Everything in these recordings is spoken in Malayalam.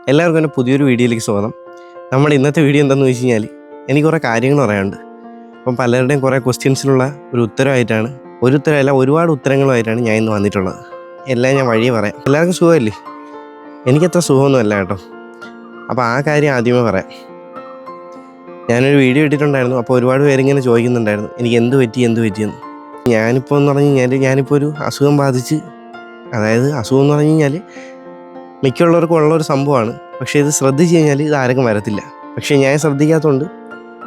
എല്ലാവർക്കും എൻ്റെ പുതിയൊരു വീഡിയോയിലേക്ക് സ്വാഗതം. നമ്മുടെ ഇന്നത്തെ വീഡിയോ എന്താണെന്ന് വെച്ച് കഴിഞ്ഞാൽ എനിക്ക് കുറേ കാര്യങ്ങൾ പറയാനുണ്ട്. അപ്പം പലരുടെയും കുറേ ക്വസ്റ്റ്യൻസിനുള്ള ഒരു ഉത്തരമായിട്ടാണ്, ഒരു ഉത്തരമല്ല ഒരുപാട് ഉത്തരങ്ങളുമായിട്ടാണ് ഞാൻ ഇന്ന് വന്നിട്ടുള്ളത്. എല്ലാം ഞാൻ വഴിയെ പറയാം. എല്ലാവർക്കും സുഖമല്ലേ? എനിക്കത്ര സുഖമൊന്നുമല്ല കേട്ടോ. അപ്പോൾ ആ കാര്യം ആദ്യമേ പറയാം. ഞാനൊരു വീഡിയോ ഇട്ടിട്ടുണ്ടായിരുന്നു. അപ്പോൾ ഒരുപാട് പേരിങ്ങനെ ചോദിക്കുന്നുണ്ടായിരുന്നു എനിക്ക് എന്ത് പറ്റിയെന്ന്. ഞാനിപ്പോൾ എന്ന് പറഞ്ഞു കഴിഞ്ഞാൽ ഞാനിപ്പോൾ ഒരു അസുഖം ബാധിച്ച്, അതായത് അസുഖം എന്ന് പറഞ്ഞു കഴിഞ്ഞാൽ മിക്കുള്ളവർക്കും ഉള്ളൊരു സംഭവമാണ്. പക്ഷേ ഇത് ശ്രദ്ധിച്ച് കഴിഞ്ഞാൽ ഇത് ആർക്കും വരത്തില്ല. പക്ഷേ ഞാൻ ശ്രദ്ധിക്കാത്തതുകൊണ്ട്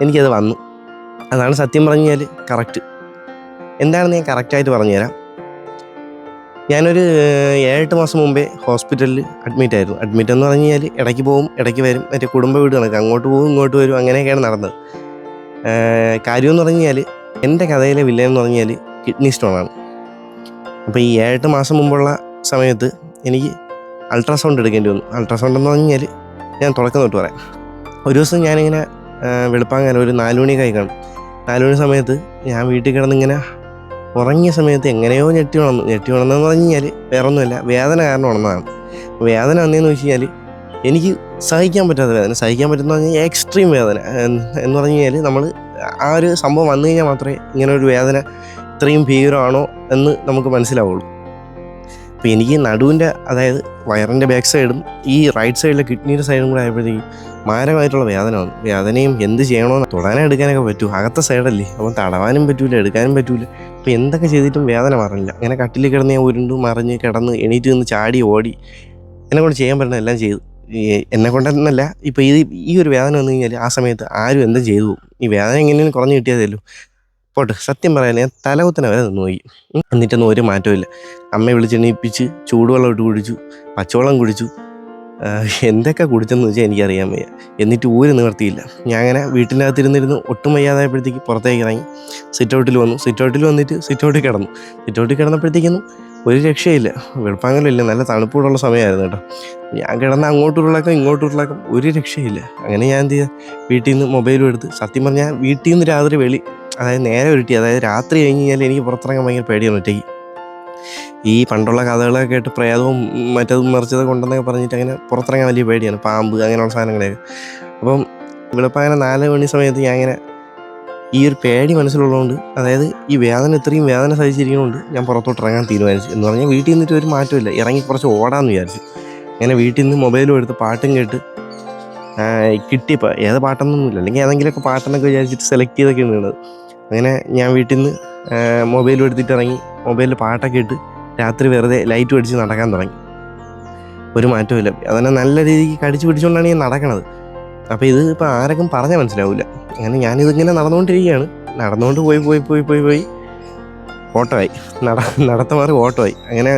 എനിക്കത് വന്നു. അതാണ് സത്യം പറഞ്ഞു കഴിഞ്ഞാൽ കറക്റ്റ്. എന്താണെന്ന് ഞാൻ കറക്റ്റായിട്ട് പറഞ്ഞുതരാം. ഞാനൊരു 7-8 മാസം മുമ്പേ ഹോസ്പിറ്റലിൽ അഡ്മിറ്റ് എന്ന് പറഞ്ഞു കഴിഞ്ഞാൽ ഇടയ്ക്ക് പോവും ഇടയ്ക്ക് വരും, മറ്റേ കുടുംബ വീട് കണക്ക് അങ്ങോട്ട് പോകും ഇങ്ങോട്ട് വരും, അങ്ങനെയൊക്കെയാണ് നടന്നത്. കാര്യമെന്ന് പറഞ്ഞു കഴിഞ്ഞാൽ എൻ്റെ കഥയിലെ വില്ലൻ എന്ന് പറഞ്ഞു കഴിഞ്ഞാൽ കിഡ്നി സ്റ്റോണാണ്. അപ്പോൾ ഈ 7-8 മാസം മുമ്പുള്ള സമയത്ത് എനിക്ക് അൾട്രാസൗണ്ട് എടുക്കേണ്ടി വന്നു. അൾട്രാസൗണ്ട് എന്ന് പറഞ്ഞു കഴിഞ്ഞാൽ ഞാൻ തുടക്കം തൊട്ട് പറയാം. ഒരു ദിവസം ഞാനിങ്ങനെ വെളുപ്പാങ്ങാൻ ഒരു 4 മണിയൊക്കെ കാണും. 4 മണി സമയത്ത് ഞാൻ വീട്ടിൽ കിടന്നിങ്ങനെ ഉറങ്ങിയ സമയത്ത് എങ്ങനെയോ ഞെട്ടി ഉണർന്നെന്ന് പറഞ്ഞു കഴിഞ്ഞാൽ വേറെ ഒന്നുമില്ല, വേദന കാരണം ഉണർന്നതാണ്. വേദന വന്നതെന്ന് വെച്ച് കഴിഞ്ഞാൽ എനിക്ക് സഹിക്കാൻ പറ്റാത്ത വേദന, സഹിക്കാൻ പറ്റുന്ന പറഞ്ഞാൽ എക്സ്ട്രീം വേദന എന്ന് പറഞ്ഞു കഴിഞ്ഞാൽ നമ്മൾ ആ ഒരു സംഭവം വന്നു കഴിഞ്ഞാൽ മാത്രമേ ഇങ്ങനെ ഒരു വേദന ഇത്രയും ഭീകരമാണോ എന്ന് നമുക്ക് മനസ്സിലാവുള്ളൂ. അപ്പോൾ എനിക്ക് നടുവിൻ്റെ, അതായത് വയറിൻ്റെ ബാക്ക് സൈഡും ഈ റൈറ്റ് സൈഡിലെ കിഡ്നിയുടെ സൈഡും കൂടെ ആയപ്പോഴത്തേക്കും മാരകമായിട്ടുള്ള വേദന വന്നു. വേദനയും എന്ത് ചെയ്യണമെന്ന് തൊടാനും എടുക്കാനൊക്കെ പറ്റൂ, അകത്തെ സൈഡല്ലേ, അപ്പം തടവാനും പറ്റൂല എടുക്കാനും പറ്റൂല. അപ്പോൾ എന്തൊക്കെ ചെയ്തിട്ടും വേദന മാറില്ല. അങ്ങനെ കട്ടിൽ കിടന്ന് ഞാൻ ഉരുണ്ടു മറിഞ്ഞ് കിടന്ന് എണീറ്റ് നിന്ന് ചാടി ഓടി എന്നെക്കൊണ്ട് ചെയ്യാൻ പറ്റുന്ന എല്ലാം ചെയ്തു. എന്നെക്കൊണ്ടെന്നല്ല, ഇപ്പോൾ ഈ ഒരു വേദന വന്നു കഴിഞ്ഞാൽ ആ സമയത്ത് ആരും എന്തും ചെയ്തു പോകും. ഈ വേദന എങ്ങനെയും കുറഞ്ഞ് കിട്ടിയതല്ലോ പോട്ടെ. സത്യം പറയാൻ ഞാൻ തലകുത്തനെ വരെ നിന്ന് പോയി. എന്നിട്ടൊന്നും ഒരു മാറ്റമില്ല. അമ്മയെ വിളിച്ചെണീപ്പിച്ച് ചൂടുവെള്ളം ഇട്ട് കുടിച്ചു, പച്ചവെള്ളം കുടിച്ചു, എന്തൊക്കെ കുടിച്ചെന്ന് വെച്ചാൽ എനിക്കറിയാൻ വയ്യ. എന്നിട്ട് ഊര് നിവർത്തിയില്ല. ഞാൻ അങ്ങനെ വീട്ടിനകത്തിരുന്നിരുന്ന് ഒട്ടും വയ്യാതായപ്പോഴത്തേക്ക് പുറത്തേക്ക് ഇറങ്ങി സിറ്റൗട്ടിൽ വന്നു. സിറ്റൗട്ടിൽ വന്നിട്ട് സിറ്റൗട്ടിൽ കിടന്നപ്പോഴത്തേക്കൊന്നും ഒരു രക്ഷയില്ല. വെളുപ്പാങ്കലില്ല, നല്ല തണുപ്പൂടുള്ള സമയമായിരുന്നു കേട്ടോ. ഞാൻ കിടന്ന് ഇങ്ങോട്ടുരുളക്കം ഒരു രക്ഷയില്ല. അങ്ങനെ ഞാൻ എന്ത് ചെയ്താൽ വീട്ടിൽ നിന്ന് മൊബൈലും എടുത്ത്, സത്യം പറഞ്ഞാൽ വീട്ടിൽ നിന്ന് രാത്രി അതായത് നേരെ ഉരുട്ടി, അതായത് രാത്രി കഴിഞ്ഞ് കഴിഞ്ഞാൽ എനിക്ക് പുറത്തിറങ്ങാൻ ഭയങ്കര പേടിയാണ് ഒറ്റയ്ക്ക്. ഈ പണ്ടുള്ള കഥകളൊക്കെ കേട്ട് പ്രേതവും മറ്റതും മറിച്ചതൊക്കെ ഉണ്ടെന്നൊക്കെ പറഞ്ഞിട്ട് അങ്ങനെ പുറത്തിറങ്ങാൻ വലിയ പേടിയാണ്, പാമ്പ് അങ്ങനെയുള്ള സാധനങ്ങളൊക്കെ. അപ്പം വെളുപ്പാങ്ങനെ 4 മണി സമയത്ത് ഞാൻ ഇങ്ങനെ ഈ ഒരു പേടി മനസ്സിലുള്ളതുകൊണ്ട്, അതായത് ഈ ഇത്രയും വേദന സഹിച്ചിരിക്കുന്നതുകൊണ്ട് ഞാൻ പുറത്തോട്ട് ഇറങ്ങാൻ തീരുമാനിച്ചു. എന്ന് പറഞ്ഞാൽ വീട്ടിൽ നിന്നിട്ട് ഒരു മാറ്റമില്ല, ഇറങ്ങി കുറച്ച് ഓടാമെന്ന് വിചാരിച്ചു. അങ്ങനെ വീട്ടിൽ നിന്ന് മൊബൈലും എടുത്ത് പാട്ടും കേട്ട് കിട്ടിയപ്പോൾ ഏത് പാട്ടൊന്നുമില്ല, അല്ലെങ്കിൽ ഏതെങ്കിലുമൊക്കെ പാട്ടെന്നൊക്കെ വിചാരിച്ചിട്ട് സെലക്ട് ചെയ്തൊക്കെ ഉള്ളത്. അങ്ങനെ ഞാൻ വീട്ടിൽ നിന്ന് മൊബൈലും എടുത്തിട്ട് ഇറങ്ങി, മൊബൈലിൽ പാട്ടൊക്കെ ഇട്ട് രാത്രി വെറുതെ ലൈറ്റ് അടിച്ച് നടക്കാൻ തുടങ്ങി. ഒരു മാറ്റമില്ല. അതന്നെ നല്ല രീതിക്ക് കടിച്ചു പിടിച്ചുകൊണ്ടാണ് ഞാൻ നടക്കണത്. അപ്പോൾ ഇത് ഇപ്പോൾ ആരൊക്കെ പറഞ്ഞാൽ മനസ്സിലാവില്ല. അങ്ങനെ ഞാനിതിങ്ങനെ നടന്നുകൊണ്ടിരിക്കുകയാണ്. നടന്നുകൊണ്ട് പോയി ഓട്ടമായി, നടത്തമാറി ഓട്ടമായി. അങ്ങനെ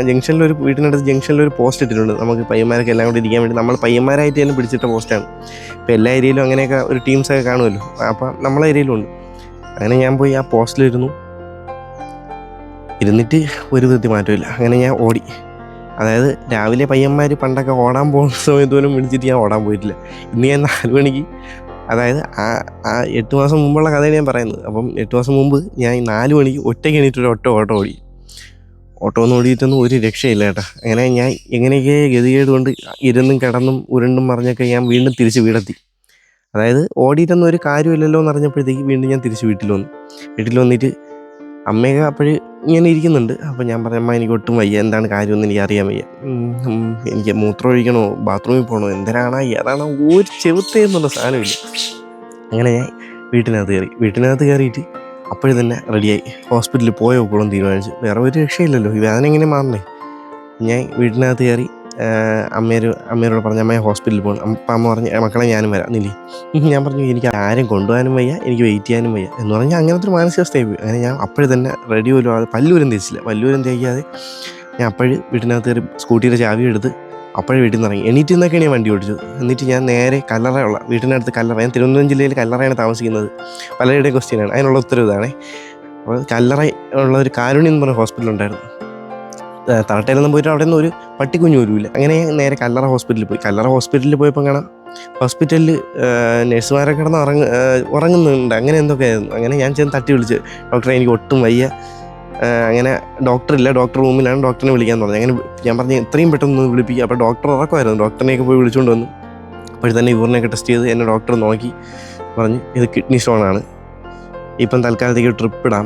വീട്ടിനടുത്ത് ജംഗ്ഷനിലൊരു പോസ്റ്റ് ഇട്ടിട്ടുണ്ട്. നമുക്ക് പയ്യന്മാരൊക്കെ എല്ലാം കൂടി ഇരിക്കാൻ വേണ്ടി, നമ്മൾ പയ്യന്മാരായിട്ട് തന്നെ പിടിച്ചിട്ട പോസ്റ്റാണ്. ഇപ്പോൾ എല്ലാ ഏരിയയിലും അങ്ങനെയൊക്കെ ഒരു ടീംസൊക്കെ കാണുമല്ലോ, അപ്പോൾ നമ്മളെ ഏരിയയിലും ഉണ്ട്. അങ്ങനെ ഞാൻ പോയി ആ പോസ്റ്റിലിരുന്നിട്ട് ഒരു വൃത്തി മാറ്റമില്ല. അങ്ങനെ ഞാൻ ഓടി. അതായത് രാവിലെ പയ്യന്മാർ പണ്ടൊക്കെ ഓടാൻ പോകുന്ന സമയത്ത് പോലും വിളിച്ചിട്ട് ഞാൻ ഓടാൻ പോയിട്ടില്ല. ഇന്ന് ഞാൻ 4 മണിക്ക്, അതായത് ആ 8 മാസം മുമ്പുള്ള കഥയാണ് ഞാൻ പറയുന്നത്. അപ്പം 8 മാസം മുമ്പ് ഞാൻ 4 മണിക്ക് ഒറ്റയ്ക്ക് എണീറ്റൊരു ഓട്ടോ ഒന്നും ഓടിയിട്ടൊന്നും ഒരു രക്ഷയില്ല കേട്ടോ. അങ്ങനെ ഞാൻ എങ്ങനെയൊക്കെ ഗതികേട് കൊണ്ട് ഇരുന്നും കിടന്നും ഉരുണ്ടും മറിഞ്ഞൊക്കെ ഞാൻ വീണ്ടും തിരിച്ച് വീടെത്തി. അതായത് ഓടിയിട്ടൊന്നും ഒരു കാര്യമില്ലല്ലോ എന്ന് അറിഞ്ഞപ്പോഴത്തേക്ക് വീണ്ടും ഞാൻ തിരിച്ച് വീട്ടിൽ വന്നിട്ട് അമ്മയൊക്കെ അപ്പോഴ് ഇങ്ങനെ ഇരിക്കുന്നുണ്ട്. അപ്പോൾ ഞാൻ പറഞ്ഞു, അമ്മ എനിക്ക് ഒട്ടും വയ്യ, എന്താണ് കാര്യമൊന്നും എനിക്ക് അറിയാൻ വയ്യ, എനിക്ക് മൂത്രം ഒഴിക്കണോ, ബാത്റൂമിൽ പോകണോ, ഏതാണോ ഒരു ചെവുത്തേന്നുള്ള സാധനമില്ല. അങ്ങനെ ഞാൻ വീട്ടിനകത്ത് കയറിയിട്ട് അപ്പോഴും തന്നെ റെഡിയായി ഹോസ്പിറ്റലിൽ പോയോക്കോളം തീരുമാനിച്ചു. വേറെ ഒരു രക്ഷയില്ലല്ലോ, ഈ വേദന എങ്ങനെ മാറണേ. ഞാൻ വീട്ടിനകത്ത് കയറി അമ്മയോട് പറഞ്ഞു, അമ്മയെ ഹോസ്പിറ്റലിൽ പോകണം. അപ്പം അമ്മ പറഞ്ഞു, മക്കളെ ഞാനും വരാം നില്ലേ. ഞാൻ പറഞ്ഞു, എനിക്ക് ആരും കൊണ്ടുപോകാനും വയ്യ, എനിക്ക് വെയിറ്റ് ചെയ്യാനും വയ്യ എന്ന് പറഞ്ഞാൽ അങ്ങനത്തെ ഒരു മാനസികാവസ്ഥയായി പോയി. അങ്ങനെ ഞാൻ അപ്പോഴും തന്നെ റെഡി പോലും ആകാതെ പല്ലൂരും തേക്കാതെ ഞാൻ അപ്പോഴും വീട്ടിനകത്ത് കയറി സ്കൂട്ടിയുടെ ചാവി എടുത്ത് അപ്പോഴും വീട്ടിൽ നിന്ന് ഇറങ്ങി. എണീറ്റ് നിന്നൊക്കെയാണ് ഞാൻ വണ്ടി ഓടിച്ചത്. എന്നിട്ട് ഞാൻ നേരെ വീട്ടിനടുത്ത് കല്ലറ, ഞാൻ തിരുവനന്തപുരം ജില്ലയിൽ കല്ലറയാണ് താമസിക്കുന്നത്. പലരുടെയും ക്വസ്റ്റ്യനാണ്, അതിനുള്ള ഉത്തരവ് ഇതാണേ. അപ്പോൾ കല്ലറ ഉള്ള ഒരു കാരുണ്യം എന്ന് പറഞ്ഞ ഹോസ്പിറ്റലുണ്ടായിരുന്നു. തറട്ടയിലൊന്നും പോയിട്ട് അവിടെ നിന്ന് ഒരു പട്ടിക്കുഞ്ഞു പോലുമില്ല. അങ്ങനെ നേരെ കല്ലറ ഹോസ്പിറ്റലിൽ പോയപ്പോൾ കാണാം ഹോസ്പിറ്റലിൽ നഴ്സുമാരൊക്കെ കിടന്ന് ഉറങ്ങുന്നുണ്ട്, അങ്ങനെ എന്തൊക്കെയായിരുന്നു. അങ്ങനെ ഞാൻ ചെന്ന് തട്ടി വിളിച്ച്, ഡോക്ടറെ എനിക്ക് ഒട്ടും വയ്യ, അങ്ങനെ ഡോക്ടറില്ല, ഡോക്ടർ റൂമിലാണ്, ഡോക്ടറിനെ വിളിക്കാൻ പറഞ്ഞു. അങ്ങനെ ഞാൻ പറഞ്ഞു എത്രയും പെട്ടെന്ന് വിളിപ്പിക്കുക. അപ്പോൾ ഡോക്ടർ ഉറക്കമായിരുന്നു. ഡോക്ടറിനെയൊക്കെ പോയി വിളിച്ചുകൊണ്ട് വന്നു. അപ്പോൾ തന്നെ യൂറിനൊക്കെ ടെസ്റ്റ് ചെയ്ത് എന്നെ ഡോക്ടർ നോക്കി പറഞ്ഞ് ഇത് കിഡ്നി സ്റ്റോണാണ്, ഇപ്പം തൽക്കാലത്തേക്ക് ട്രിപ്പ് ഇടാം,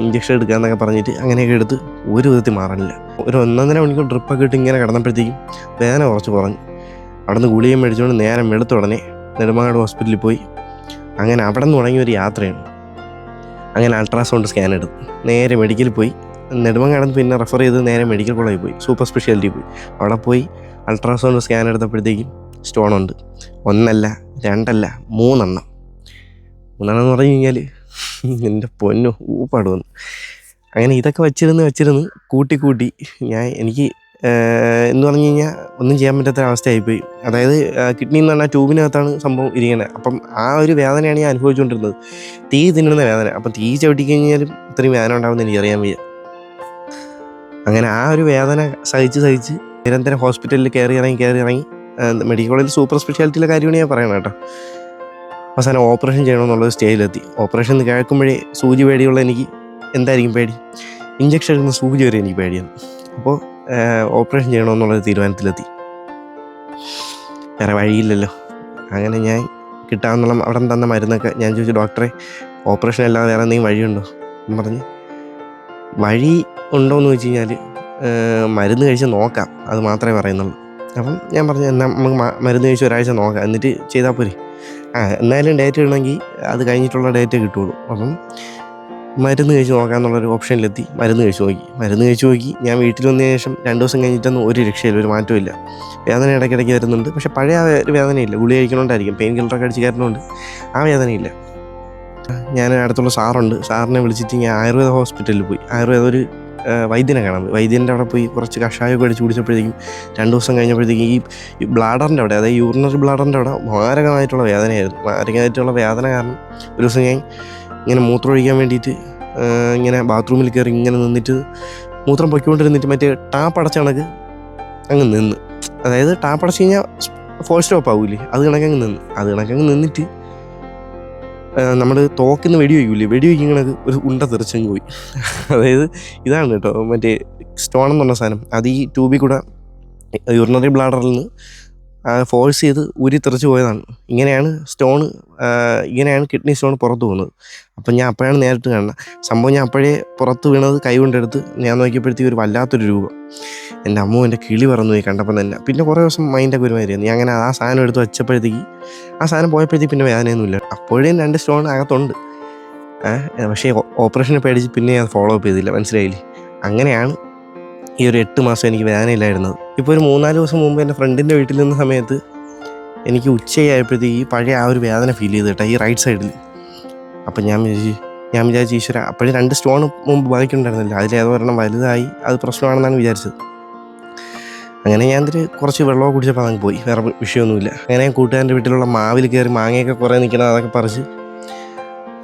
ഇഞ്ചക്ഷൻ എടുക്കാമെന്നൊക്കെ പറഞ്ഞിട്ട് അങ്ങനെയൊക്കെ എടുത്ത് ഒരു വിധത്തിൽ മാറാനില്ല. ഒരു 1.5 മണിക്കൂർ ട്രിപ്പൊക്കെ ഇട്ട് ഇങ്ങനെ കിടന്നപ്പോഴത്തേക്കും വേദന കുറച്ച് കുറഞ്ഞു. അവിടെ നിന്ന് ഗുളികയും മേടിച്ചുകൊണ്ട് നേരം വെളുത്ത ഉടനെ നെടുമങ്ങാട് ഹോസ്പിറ്റലിൽ പോയി. അങ്ങനെ അവിടെ നിന്ന് തുടങ്ങിയ ഒരു യാത്രയാണ്. അങ്ങനെ അൾട്രാസൗണ്ട് സ്കാൻ എടുത്തു, നേരെ മെഡിക്കലിൽ പോയി. നെടുമങ്ങാട് പിന്നെ റെഫർ ചെയ്ത് നേരെ മെഡിക്കൽ കോളേജിൽ പോയി, സൂപ്പർ സ്പെഷ്യാലിറ്റി പോയി. അവിടെ പോയി അൾട്രാസൗണ്ട് സ്കാൻ എടുത്തപ്പോഴത്തേക്കും സ്റ്റോണുണ്ട്. 1 അല്ല 2 അല്ല 3 എണ്ണം. 3 എന്ന് പറഞ്ഞു കഴിഞ്ഞാൽ എൻ്റെ പൊന്നു ഊപ്പാട് വന്നു. അങ്ങനെ ഇതൊക്കെ വെച്ചിരുന്ന് കൂട്ടി എനിക്ക് എന്ന് പറഞ്ഞു കഴിഞ്ഞാൽ ഒന്നും ചെയ്യാൻ പറ്റാത്ത അവസ്ഥയായിപ്പോയി. അതായത് കിഡ്നി എന്ന് പറഞ്ഞാൽ ട്യൂബിനകത്താണ് സംഭവം ഇരിക്കുന്നത്. അപ്പം ആ ഒരു വേദനയാണ് ഞാൻ അനുഭവിച്ചുകൊണ്ടിരുന്നത്, തീ തിന്നുന്ന വേദന. അപ്പം തീ ചവിട്ടി കഴിഞ്ഞാലും ഇത്രയും വേദന ഉണ്ടാകുമെന്ന് എനിക്കറിയാൻ വയ്യ. അങ്ങനെ ആ ഒരു വേദന സഹിച്ച് നിരന്തരം ഹോസ്പിറ്റലിൽ കയറി ഇറങ്ങി മെഡിക്കൽ കോളേജിൽ സൂപ്പർ സ്പെഷ്യാലിറ്റിയിലെ കാര്യമാണ് ഞാൻ പറയണം കേട്ടോ. അവസാനം ഓപ്പറേഷൻ ചെയ്യണമെന്നുള്ളൊരു സ്റ്റേജിലെത്തി. ഓപ്പറേഷൻ കേൾക്കുമ്പോഴേ സൂചി പേടിയുള്ള എനിക്ക് എന്തായിരിക്കും പേടി, ഇഞ്ചക്ഷൻ എടുക്കുന്ന സൂചി വരെ എനിക്ക് പേടിയാണ്. അപ്പോൾ ഓപ്പറേഷൻ ചെയ്യണമെന്നുള്ളൊരു തീരുമാനത്തിലെത്തി. വേറെ വഴിയില്ലല്ലോ. അങ്ങനെ ഞാൻ കിട്ടാമെന്നുള്ള അവിടെ തന്ന മരുന്നൊക്കെ ഞാൻ ചോദിച്ചു, ഡോക്ടറെ ഓപ്പറേഷൻ അല്ലാതെ വേറെ എന്തെങ്കിലും വഴിയുണ്ടോ എന്ന് പറഞ്ഞ്. വഴി ഉണ്ടോയെന്ന് ചോദിച്ചു കഴിഞ്ഞാൽ മരുന്ന് കഴിച്ച് നോക്കാം, അത് മാത്രമേ പറയുന്നുള്ളൂ. അപ്പം ഞാൻ പറഞ്ഞു, എന്നാൽ നമുക്ക് മരുന്ന് കഴിച്ച് ഒരാഴ്ച നോക്കാം, എന്നിട്ട് ചെയ്താൽ പോരെ. എന്നാലും ഡേറ്റ് ഇടണമെങ്കിൽ അത് കഴിഞ്ഞിട്ടുള്ള ഡേറ്റേ കിട്ടുള്ളൂ. അപ്പം മരുന്ന് കഴിച്ച് നോക്കാമെന്നുള്ളൊരു ഓപ്ഷനിലെത്തി. മരുന്ന് കഴിച്ച് നോക്കി. ഞാൻ വീട്ടിൽ വന്നതിന് ശേഷം 2 ദിവസം കഴിഞ്ഞിട്ടൊന്നും ഒരു രക്ഷയില്ല, ഒരു മാറ്റമില്ല. വേദന ഇടയ്ക്കിടയ്ക്ക് വരുന്നുണ്ട്, പക്ഷെ പഴയ ആ ഒരു വേദനയില്ല. ഗുളിക കഴിക്കണോണ്ടായിരിക്കും, പെയിൻ കില്ലറൊക്കെ അടിച്ച് കയറുന്നുണ്ട്, ആ വേദനയില്ല. ഞാൻ അടുത്തുള്ള സാറിനെ വിളിച്ചിട്ട് ഞാൻ ആയുർവേദ ഹോസ്പിറ്റലിൽ പോയി. ആയുർവേദ ഒരു വൈദ്യനെ കാണാൻ പോയി. വൈദ്യൻ്റെ അവിടെ പോയി കുറച്ച് കഷായമൊക്കെ അടിച്ച് കുടിച്ചപ്പോഴത്തേക്കും 2 ദിവസം കഴിഞ്ഞപ്പോഴത്തേക്കും ഈ ബ്ലാഡറിൻ്റെ അവിടെ, അതായത് യൂറിനറി ബ്ലാഡറിൻ്റെ അവിടെ മാരകമായിട്ടുള്ള വേദനയായിരുന്നു. മാരകമായിട്ടുള്ള വേദന കാരണം ഒരു ദിവസം ഞാൻ ഇങ്ങനെ മൂത്രം ഒഴിക്കാൻ വേണ്ടിയിട്ട് ഇങ്ങനെ ബാത്റൂമിൽ കയറി ഇങ്ങനെ നിന്നിട്ട് മൂത്രം പൊയ്ക്കൊണ്ടിരുന്നിട്ട് മറ്റേ ടാപ്പ് അടച്ച കണക്ക് അങ്ങ് നിന്ന്, അതായത് ടാപ്പ് അടച്ച് കഴിഞ്ഞാൽ ഫോൾ സ്റ്റോപ്പ് ആവൂലേ, അത് കണക്കങ്ങ് നിന്നിട്ട് നമ്മൾ തോക്കിന്ന് വെടി വയ്ക്കണത് ഒരു ഉണ്ട തെറിച്ചങ്ങ് പോയി. അതായത് ഇതാണ് കേട്ടോ മറ്റേ സ്റ്റോൺ എന്ന് പറഞ്ഞ സാധനം. അത് ഈ ട്യൂബിൽ കൂടെ യൂറിനറി ബ്ലാഡറിൽ നിന്ന് ഫോഴ്സ് ചെയ്ത് തെറിച്ച് പോയതാണ്. ഇങ്ങനെയാണ് കിഡ്നി സ്റ്റോൺ പുറത്ത് പോകുന്നത്. അപ്പം ഞാൻ അപ്പോഴാണ് നേരിട്ട് കാണുന്നത് സംഭവം. ഞാൻ അപ്പോഴേ പുറത്ത് വീണത് കൈ കൊണ്ടെടുത്ത് ഞാൻ നോക്കിയപ്പോഴത്തേക്ക് ഒരു വല്ലാത്തൊരു രൂപം. എൻ്റെ അമ്മ എൻ്റെ കിളി പറന്നു പോയി കണ്ടപ്പം തന്നെ. പിന്നെ കുറേ ദിവസം മൈൻഡൊക്കെ ഒരുമാതിരിയായിരുന്നു. ഞാൻ അങ്ങനെ ആ സാധനം എടുത്ത് വെച്ചപ്പോഴത്തേക്ക് ആ സാധനം പോയപ്പോഴത്തേക്ക് പിന്നെ വേദനയൊന്നുമില്ല. അപ്പോഴേയും 2 സ്റ്റോൺ അകത്തുണ്ട്. പക്ഷേ ഓപ്പറേഷനെ പേടിച്ച് പിന്നെ ഞാൻ ഫോളോ അപ്പ് ചെയ്തില്ല, മനസ്സിലായില്ലേ. അങ്ങനെയാണ് ഈ ഒരു 8 മാസം എനിക്ക് വേദനയില്ലായിരുന്നത്. ഇപ്പോൾ ഒരു 3-4 ദിവസം മുമ്പ് എൻ്റെ ഫ്രണ്ടിൻ്റെ വീട്ടിൽ നിന്ന സമയത്ത് എനിക്ക് ഉച്ചയായപ്പോഴത്തേക്ക് പഴയ ആ ഒരു വേദന ഫീൽ ചെയ്ത് കേട്ടോ, ഈ റൈറ്റ് സൈഡിൽ. അപ്പം ഞാൻ വിചാരിച്ചു ഈശ്വര, അപ്പോഴും 2 സ്റ്റോൺ മുമ്പ് ബാക്കിയുണ്ടായിരുന്നില്ല, അതിലേതോ ഒരെണ്ണം വലുതായി അത് പ്രശ്നമാണെന്നാണ് വിചാരിച്ചത്. അങ്ങനെ ഞാൻ കുറച്ച് വെള്ളമൊക്കെ കുടിച്ചപ്പോൾ അതങ്ങ് പോയി, വേറെ വിഷയമൊന്നുമില്ല. അങ്ങനെ കൂട്ടുകാരൻ്റെ വീട്ടിലുള്ള മാവിൽ കയറി മാങ്ങയൊക്കെ കുറേ നിൽക്കണം, അതൊക്കെ പറിച്ച്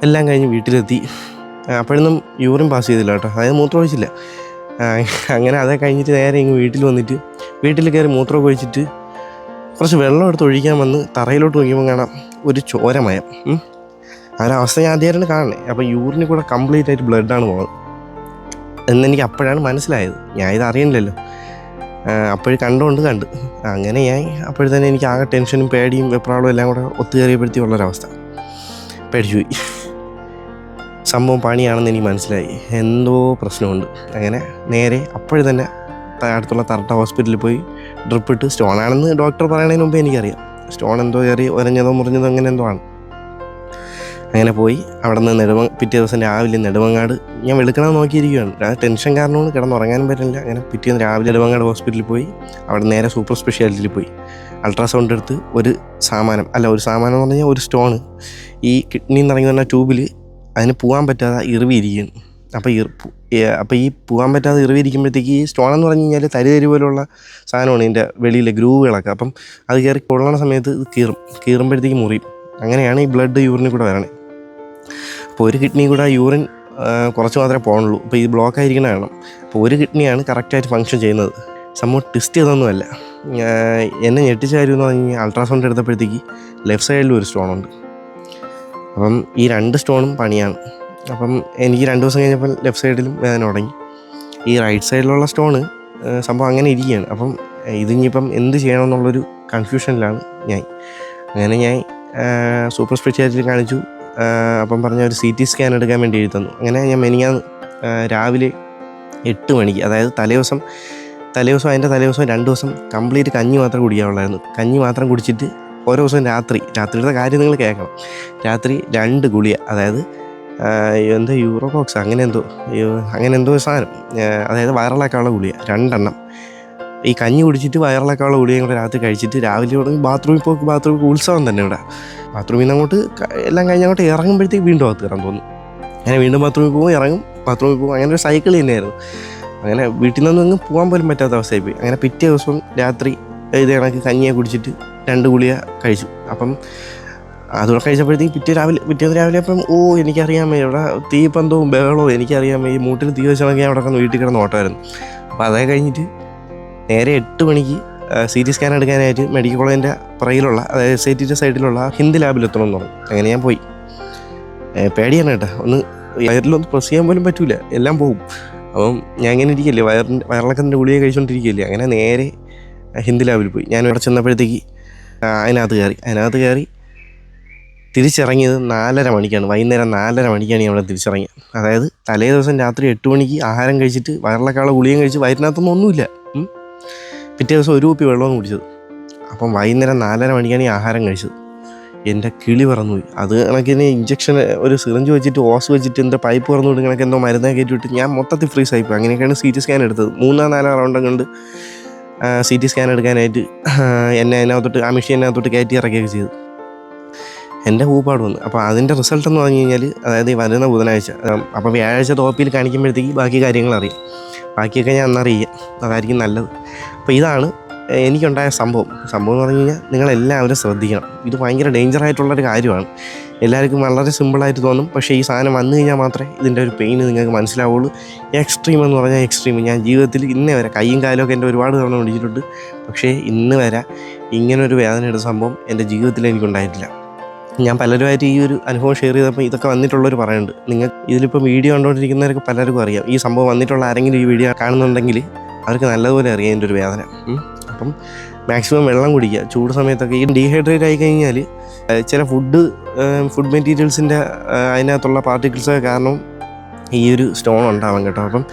എല്ലാം കഴിഞ്ഞ് വീട്ടിലെത്തി. അപ്പോഴൊന്നും യൂറിൻ പാസ് ചെയ്തില്ല കേട്ടോ, അതായത് മൂത്രം ഒഴിച്ചില്ല. അങ്ങനെ അതൊക്കെ കഴിഞ്ഞിട്ട് നേരെ ഇങ്ങ് വീട്ടിൽ കയറി മൂത്രമൊക്കെ ഒഴിച്ചിട്ട് കുറച്ച് വെള്ളം എടുത്ത് ഒഴിക്കാൻ വന്ന് തറയിലോട്ട് നോക്കിയപ്പോൾ കാണാം ഒരു ചോരമയം. ആ ഒരു അവസ്ഥ ഞാൻ ആദ്യമായിട്ടാണ് കാണണേ. അപ്പോൾ യൂറിന് കൂടെ കംപ്ലീറ്റ് ആയിട്ട് ബ്ലഡാണ് പോകുന്നത് എന്നെനിക്ക് അപ്പോഴാണ് മനസ്സിലായത്. ഞാൻ ഇത് അറിയണില്ലല്ലോ, അപ്പോഴും കണ്ടു. അങ്ങനെ ഞാൻ അപ്പോഴത്തന്നെ എനിക്ക് ആകെ ടെൻഷനും പേടിയും വെപ്രാളവും എല്ലാം കൂടെ ഒത്തുകയറിയപ്പോഴത്തേക്കുള്ളൊരവസ്ഥ. പേടിച്ചുപോയി. സംഭവം പണിയാണെന്ന് എനിക്ക് മനസ്സിലായി, എന്തോ പ്രശ്നമുണ്ട്. അങ്ങനെ നേരെ അപ്പോഴും തന്നെ അടുത്തുള്ള തറട്ട ഹോസ്പിറ്റലിൽ പോയി ഡ്രിപ്പ് ഇട്ട്. സ്റ്റോണാണെന്ന് ഡോക്ടർ പറയണതിന് മുമ്പേ എനിക്കറിയാം, സ്റ്റോൺ എന്തോ കയറി ഒരഞ്ഞതോ മുറിഞ്ഞതോ അങ്ങനെ എന്തോ ആണ്. അങ്ങനെ പോയി അവിടെ നിന്ന് പിറ്റേ ദിവസം രാവിലെ നെടുമങ്ങാട് ഞാൻ വെളുക്കണമെന്ന് നോക്കിയിരിക്കുകയാണ്. ആ ടെൻഷൻ കാരണമാണ് കിടന്നുറങ്ങാനും പറ്റില്ല. അങ്ങനെ പിറ്റേന്ന് രാവിലെ നെടുമങ്ങാട് ഹോസ്പിറ്റലിൽ പോയി. അവിടെ നേരെ സൂപ്പർ സ്പെഷ്യാലിറ്റിയിൽ പോയി അൾട്രാസൗണ്ട് എടുത്ത് ഒരു സാമാനം എന്ന് പറഞ്ഞാൽ ഒരു സ്റ്റോണ് ഈ കിഡ്നി എന്ന് പറഞ്ഞ ട്യൂബിൽ അതിന് പോകാൻ പറ്റാതെ ഇറിവിയിരിക്കുകയാണ്. അപ്പോൾ ഈ പോകാൻ പറ്റാതെ ഇറിവിരിക്കുമ്പോഴത്തേക്ക് ഈ സ്റ്റോൺ എന്ന് പറഞ്ഞു കഴിഞ്ഞാൽ തരി പോലുള്ള സാധനമാണ് ഇതിൻ്റെ വെളിയിലെ ഗ്രൂവുകളൊക്കെ. അപ്പം അത് കയറി കൊള്ളണ സമയത്ത് ഇത് കീറുമ്പോഴത്തേക്ക് മുറിയും. അങ്ങനെയാണ് ഈ ബ്ലഡ് യൂറിനിൽ കൂടെ വരണേ. അപ്പോൾ ഒരു കിഡ്നി കൂടെ യൂറിൻ കുറച്ച് മാത്രമേ പോകണുള്ളൂ. അപ്പോൾ ഈ ബ്ലോക്ക് ആയിരിക്കണ വേണം. അപ്പോൾ ഒരു കിഡ്നിയാണ് കറക്റ്റായിട്ട് ഫങ്ഷൻ ചെയ്യുന്നത്. സംഭവം ടെസ്റ്റ് ചെയ്തൊന്നുമല്ല. എന്നെ ഞെട്ടിച്ച കാര്യം എന്ന് പറഞ്ഞു കഴിഞ്ഞാൽ അൾട്രാസൗണ്ട് എടുത്തപ്പോഴത്തേക്ക് ലെഫ്റ്റ് സൈഡിലും ഒരു സ്റ്റോണുണ്ട്. അപ്പം ഈ 2 സ്റ്റോണും പണിയാണ്. അപ്പം എനിക്ക് 2 ദിവസം കഴിഞ്ഞപ്പോൾ ലെഫ്റ്റ് സൈഡിലും വേദന തുടങ്ങി. ഈ റൈറ്റ് സൈഡിലുള്ള സ്റ്റോണ് സംഭവം അങ്ങനെ ഇരിക്കുകയാണ്. അപ്പം ഇതിനിപ്പം എന്ത് ചെയ്യണമെന്നുള്ളൊരു കൺഫ്യൂഷനിലാണ് ഞാൻ. അങ്ങനെ ഞാൻ സൂപ്പർ സ്പെഷ്യാലിറ്റിയിൽ കാണിച്ചു. അപ്പം പറഞ്ഞ ഒരു CT സ്കാൻ എടുക്കാൻ വേണ്ടി എഴുതി തന്നു. അങ്ങനെ ഞാൻ മെനിഞ്ഞാന്ന് രാവിലെ 8 മണിക്ക്, അതായത് തലേദിവസം അതിൻ്റെ തലേദിവസം 2 ദിവസം കംപ്ലീറ്റ് കഞ്ഞി മാത്രം കുടിക്കാനുള്ളായിരുന്നു. കഞ്ഞി മാത്രം കുടിച്ചിട്ട് ഓരോ ദിവസവും രാത്രിയുടെ കാര്യം നിങ്ങൾ കേൾക്കണം. രാത്രി 2 ഗുളിക, അതായത് എന്തോ യൂറോബോക്സ് അങ്ങനെ എന്തോ സാധനം, അതായത് വയറിളക്കാനുള്ള ഗുളിക 2 എണ്ണം. ഈ കഞ്ഞി കുടിച്ചിട്ട് വയറിളക്കാനുള്ള ഗുളികയും കൂടെ രാത്രി കഴിച്ചിട്ട് രാവിലെ തുടങ്ങി ബാത്റൂമിൽ ഉത്സവം തന്നെ ഇവിടെ. ബാത്റൂമിൽ നിന്ന് അങ്ങോട്ട് എല്ലാം കഴിഞ്ഞ് അങ്ങോട്ട് ഇറങ്ങുമ്പോഴത്തേക്ക് വീണ്ടും അകത്ത് കയറാൻ തോന്നും. അങ്ങനെ വീണ്ടും ബാത്റൂമിൽ പോകും, ഇറങ്ങും, ബാത്റൂമിൽ പോകും. അങ്ങനെ ഒരു സൈക്കിൾ തന്നെയായിരുന്നു. അങ്ങനെ വീട്ടിൽ നിന്നൊന്നും പോകാൻ പോലും പറ്റാത്ത അവസ്ഥയായി പോയി. അങ്ങനെ പിറ്റേ ദിവസം രാത്രി ഇത് കണക്ക് കഞ്ഞിയെ കുടിച്ചിട്ട് 2 ഗുളിക കഴിച്ചു. അപ്പം അതുകൂടെ കഴിച്ചപ്പോഴത്തേക്ക് പിറ്റേന്ന് രാവിലെ അപ്പം എനിക്കറിയാമേ ഇവിടെ തീപ്പന്തവും ബഹളവും എനിക്കറിയാമേ, ഈ മൂട്ടിൽ തീ വെച്ചണക്കി അവിടെ കിടന്ന് വീട്ടിൽ കിടന്ന് ഓട്ടമായിരുന്നു. അപ്പോൾ അതൊക്കെ കഴിഞ്ഞിട്ട് നേരെ 8 മണിക്ക് CT സ്കാൻ എടുക്കാനായിട്ട് മെഡിക്കൽ കോളേജിൻ്റെ പുറകിലുള്ള, അതായത് SITയുടെ സൈഡിലുള്ള ഹിന്ദി ലാബിലെത്തണമെന്ന് പറഞ്ഞു. അങ്ങനെ ഞാൻ പോയി. പേടിയാണ് കേട്ടോ, വയറിലൊന്ന് പ്രസ് ചെയ്യാൻ പോലും പറ്റൂല, എല്ലാം പോകും. അപ്പം ഞാൻ ഇങ്ങനെ ഇരിക്കില്ലേ, വയറിളക്കത്തിൻ്റെ ഗുളിക കഴിച്ചുകൊണ്ടിരിക്കുകയില്ലേ. അങ്ങനെ നേരെ ഹിന്ദി ലാബിൽ പോയി. ഞാൻ ഇവിടെ ചെന്നപ്പോഴത്തേക്ക് അതിനകത്ത് കയറി തിരിച്ചിറങ്ങിയത് 4:30 മണിക്കാണ്. വൈകുന്നേരം 4:30 മണിക്കാണ് ഞാൻ ഇവിടെ തിരിച്ചിറങ്ങിയത്. അതായത് തലേ ദിവസം രാത്രി 8 മണിക്ക് ആഹാരം കഴിച്ചിട്ട് വയറിളക്കാനുള്ള ഗുളികയും കഴിച്ച് വയറ്റിനകത്തൊന്നും ഒന്നുമില്ല. പിറ്റേ ദിവസം 1 കുപ്പി വെള്ളവും കുടിച്ചത്. അപ്പം വൈകുന്നേരം 4:30 മണിക്കാണ് ഈ ആഹാരം കഴിച്ചത്. എൻ്റെ കിളി പറന്നുപോയി. അത് കണക്കിന് ഇഞ്ചക്ഷൻ ഒരു സിറിഞ്ച് വെച്ചിട്ട് ഓസ് വെച്ചിട്ട് എൻ്റെ പൈപ്പ് പറന്നു വിട്ട് കണക്ക് എന്തോ മരുന്നൊക്കെ കയറ്റിവിട്ട് ഞാൻ മൊത്തത്തിൽ ഫ്രീസ് ആയിപ്പോയി. അങ്ങനെയൊക്കെയാണ് CT സ്കാൻ എടുത്തത്. 3-4 റൗണ്ടും കൊണ്ട് CT സ്കാൻ എടുക്കാനായിട്ട് എന്നെ അതിനകത്തോട്ട് ആ മെഷീനകത്തോട്ട് കയറ്റി ഇറക്കുകയൊക്കെ ചെയ്തു. എൻ്റെ ഊപ്പാട് വന്നു. അപ്പോൾ അതിൻ്റെ റിസൾട്ട് എന്ന് പറഞ്ഞു കഴിഞ്ഞാൽ, അതായത് ഈ വരുന്ന ബുധനാഴ്ച, അപ്പോൾ വ്യാഴാഴ്ച തോപ്പിൽ കാണിക്കുമ്പോഴത്തേക്ക് ബാക്കി കാര്യങ്ങൾ അറിയാം. ബാക്കിയൊക്കെ ഞാൻ അന്നറിയാം, അതായിരിക്കും നല്ലത്. അപ്പോൾ ഇതാണ് എനിക്കുണ്ടായ സംഭവം എന്ന് പറഞ്ഞു കഴിഞ്ഞാൽ നിങ്ങളെല്ലാവരും ശ്രദ്ധിക്കണം. ഇത് ഭയങ്കര ഡേഞ്ചറായിട്ടുള്ളൊരു കാര്യമാണ്. എല്ലാവർക്കും വളരെ സിമ്പിളായിട്ട് തോന്നും, പക്ഷേ ഈ സാധനം വന്നു കഴിഞ്ഞാൽ മാത്രമേ ഇതിൻ്റെ ഒരു പെയിൻ നിങ്ങൾക്ക് മനസ്സിലാവുള്ളൂ. എക്സ്ട്രീം എന്ന് പറഞ്ഞാൽ എക്സ്ട്രീം. ഞാൻ ജീവിതത്തിൽ ഇന്നേ വരെ കൈയും കാലമൊക്കെ എൻ്റെ ഒരുപാട് തവണ പിടിച്ചിട്ടുണ്ട്, പക്ഷേ ഇന്ന് വരെ ഇങ്ങനൊരു വേദനയുടെ സംഭവം എൻ്റെ ജീവിതത്തിൽ എനിക്കുണ്ടായിട്ടില്ല. ഞാൻ പലരുമായിട്ട് ഈ ഒരു അനുഭവം ഷെയർ ചെയ്തപ്പോൾ ഇതൊക്കെ വന്നിട്ടുള്ളവർ പറയുന്നുണ്ട്. നിങ്ങൾ ഇതിലിപ്പം വീഡിയോ കണ്ടുകൊണ്ടിരിക്കുന്നവർക്ക് പലർക്കും അറിയാം. ഈ സംഭവം വന്നിട്ടുള്ള ആരെങ്കിലും ഈ വീഡിയോ കാണുന്നുണ്ടെങ്കിൽ അവർക്ക് നല്ലതുപോലെ അറിയാം ഇതിൻ്റെ ഒരു വേദന. അപ്പം മാക്സിമം വെള്ളം കുടിക്കുക. ചൂട് സമയത്തൊക്കെ ഈ ഡീഹൈഡ്രേറ്റ് ആയി കഴിഞ്ഞാൽ ചില ഫുഡ് മെറ്റീരിയൽസിൻ്റെ അതിനകത്തുള്ള പാർട്ടിക്കിൾസൊക്കെ കാരണം ഈ ഒരു സ്റ്റോൺ ഉണ്ടാവാം കേട്ടോ. അപ്പം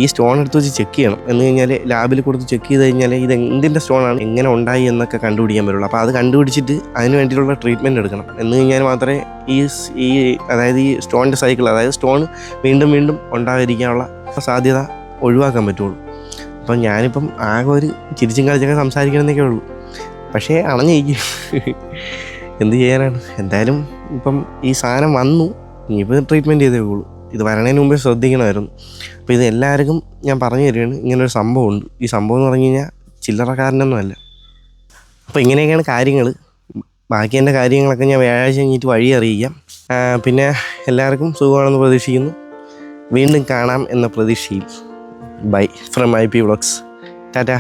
ഈ സ്റ്റോൺ എടുത്ത് വെച്ച് ചെക്ക് ചെയ്യണം. എന്ന് കഴിഞ്ഞാൽ ലാബിൽ കൊടുത്ത് ചെക്ക് ചെയ്ത് കഴിഞ്ഞാൽ ഇത് എന്തിൻ്റെ സ്റ്റോണാണ്, എങ്ങനെ ഉണ്ടായി എന്നൊക്കെ കണ്ടുപിടിക്കാൻ പറ്റുള്ളൂ. അപ്പോൾ അത് കണ്ടുപിടിച്ചിട്ട് അതിന് വേണ്ടിയിട്ടുള്ള ട്രീറ്റ്മെൻറ്റ് എടുക്കണം. എന്ന് കഴിഞ്ഞാൽ മാത്രമേ അതായത് ഈ സ്റ്റോണിൻ്റെ സൈക്കിൾ, അതായത് സ്റ്റോൺ വീണ്ടും വീണ്ടും ഉണ്ടാകാതിരിക്കാനുള്ള സാധ്യത ഒഴിവാക്കാൻ പറ്റുള്ളൂ. അപ്പം ഞാനിപ്പം ആകെ ഒരു ചിരിച്ചും കളിച്ചൊക്കെ സംസാരിക്കണമെന്നൊക്കെ ഉള്ളൂ, പക്ഷേ അണഞ്ഞിരിക്കും. എന്ത് ചെയ്യാനാണ്. എന്തായാലും ഇപ്പം ഈ സാധനം വന്നു, ഇനിയിപ്പോൾ ട്രീറ്റ്മെൻറ്റ് ചെയ്തേ ഉള്ളൂ. ഇത് വരണതിന് മുമ്പേ ശ്രദ്ധിക്കണമായിരുന്നു. അപ്പോൾ ഇത് എല്ലാവർക്കും ഞാൻ പറഞ്ഞു തരികയാണ്, ഇങ്ങനൊരു സംഭവമുണ്ട്. ഈ സംഭവം എന്ന് പറഞ്ഞു കഴിഞ്ഞാൽ ചില്ലറക്കാരനൊന്നുമല്ല. അപ്പോൾ ഇങ്ങനെയൊക്കെയാണ് കാര്യങ്ങൾ. ബാക്കി എൻ്റെ കാര്യങ്ങളൊക്കെ ഞാൻ വ്യാഴാഴ്ച കഴിഞ്ഞിട്ട് വഴി അറിയിക്കാം. പിന്നെ എല്ലാവർക്കും സുഖമാണെന്ന് പ്രതീക്ഷിക്കുന്നു. വീണ്ടും കാണാം എന്ന പ്രതീക്ഷയിൽ bye from IP vlogs. Tata.